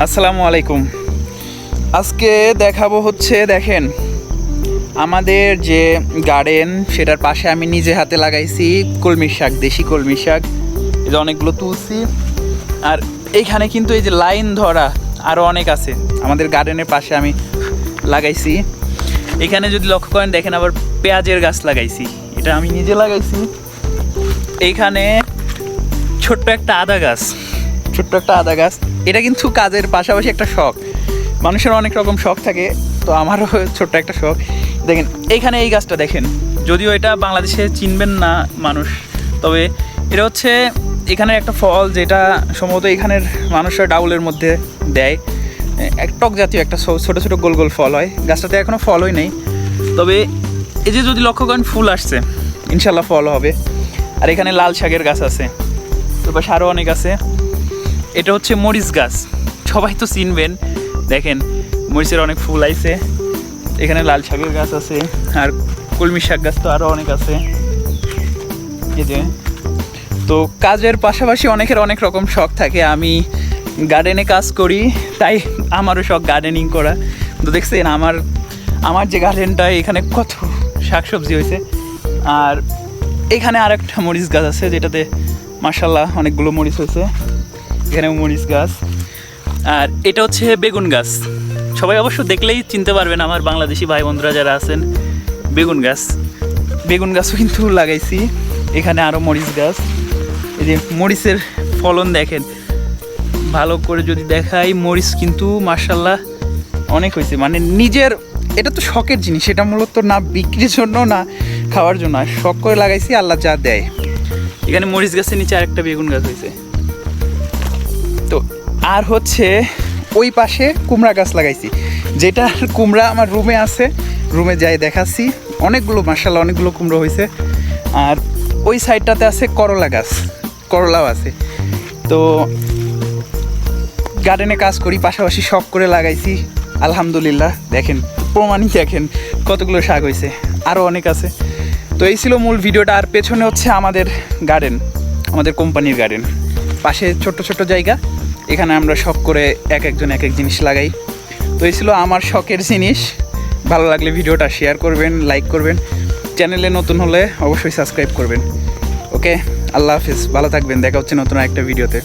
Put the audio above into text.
আসসালামু আলাইকুম। আজকে দেখাবো হচ্ছে দেখেন আমাদের যে গার্ডেন সেটার পাশে আমি নিজে হাতে লাগাইছি কলমির শাক, দেশি কলমির শাক। এই যে অনেকগুলো তুলছি, আর এইখানে কিন্তু এই যে লাইন ধরা আরও অনেক আছে আমাদের গার্ডেনের পাশে আমি লাগাইছি। এখানে যদি লক্ষ্য করেন দেখেন আবার পেঁয়াজের গাছ লাগাইছি, এটা আমি নিজে লাগাইছি। এইখানে ছোট্ট একটা আদা গাছ, এটা কিন্তু কাজের পাশাপাশি একটা শখ। মানুষের অনেক রকম শখ থাকে, তো আমারও ছোট্ট একটা শখ। দেখেন এইখানে এই গাছটা দেখেন, যদিও এটা বাংলাদেশে চিনবেন না মানুষ, তবে এটা হচ্ছে এখানে একটা ফল যেটা সম্ভবত এখানের মানুষরা ডাউলের মধ্যে দেয়। এক টক জাতীয় একটা ছোটো ছোটো গোল গোল ফল হয়। গাছটাতে এখনও ফলই নেই, তবে এই যে যদি লক্ষ্য করেন ফুল আসছে, ইনশাল্লাহ ফল হবে। আর এখানে লাল শাকের গাছ আছে, তো পাশে আরও অনেক আছে। এটা হচ্ছে মরিচ গাছ, সবাই তো চিনবেন। দেখেন মরিচের অনেক ফুল আইছে। এখানে লাল শাকের গাছ আছে, আর কলমি শাক গাছ তো আরও অনেক আছে। এই যে তো কাজের পাশাপাশি অনেকের অনেক রকম শখ থাকে। আমি গার্ডেনে কাজ করি, তাই আমারও শখ গার্ডেনিং করা। তো দেখছেন আমার যে গার্ডেনটা, এখানে কত শাকসবজি হয়েছে। আর এখানে আরেকটা মরিচ গাছ আছে, যেটাতে মাশাআল্লাহ অনেকগুলো মরিচ হয়েছে। এখানেও মরিচ গাছ। আর এটা হচ্ছে বেগুন গাছ, সবাই অবশ্য দেখলেই চিনতে পারবেন আমার বাংলাদেশি ভাই বন্ধুরা যারা আছেন। বেগুন গাছও কিন্তু লাগাইছি। এখানে আরও মরিচ গাছ। এই যে মরিচের ফলন দেখেন, ভালো করে যদি দেখাই, মরিচ কিন্তু মাশাআল্লাহ অনেক হয়েছে। মানে নিজের, এটা তো শখের জিনিস, এটা মূলত না বিক্রির জন্য না খাওয়ার জন্য, শখ করে লাগাইছি, আল্লাহ যা দেয়। এখানে মরিচ গাছের নিচে আরেকটা বেগুন গাছ হয়েছে। তো আর হচ্ছে ওই পাশে কুমড়া গাছ লাগাইছি, যেটা কুমড়া আমার রুমে আছে, রুমে যাই দেখাচ্ছি। অনেকগুলো মাশাআল্লাহ অনেকগুলো কুমড়ো হয়েছে। আর ওই সাইডটাতে আছে করলা গাছ, করলাও আছে। তো গার্ডেনে কাজ করি, পাশাপাশি শখ করে লাগাইছি, আলহামদুলিল্লাহ। দেখেন প্রমাণই দেখেন কতগুলো শাক হয়েছে, আরও অনেক আছে। তো এই ছিল মূল ভিডিওটা। আর পেছনে হচ্ছে আমাদের গার্ডেন, আমাদের কোম্পানির গার্ডেন। পাশে ছোট্ট ছোট্ট জায়গা, এখানে আমরা শখ করে একজন এক এক জিনিস লাগাই। তো এই ছিল আমার শখের জিনিস। ভালো লাগলে ভিডিওটা শেয়ার করবেন, লাইক করবেন। চ্যানেলে নতুন হলে অবশ্যই সাবস্ক্রাইব করবেন। ওকে, আল্লাহ হাফিজ, ভালো থাকবেন। দেখা হচ্ছে নতুন একটা ভিডিওতে।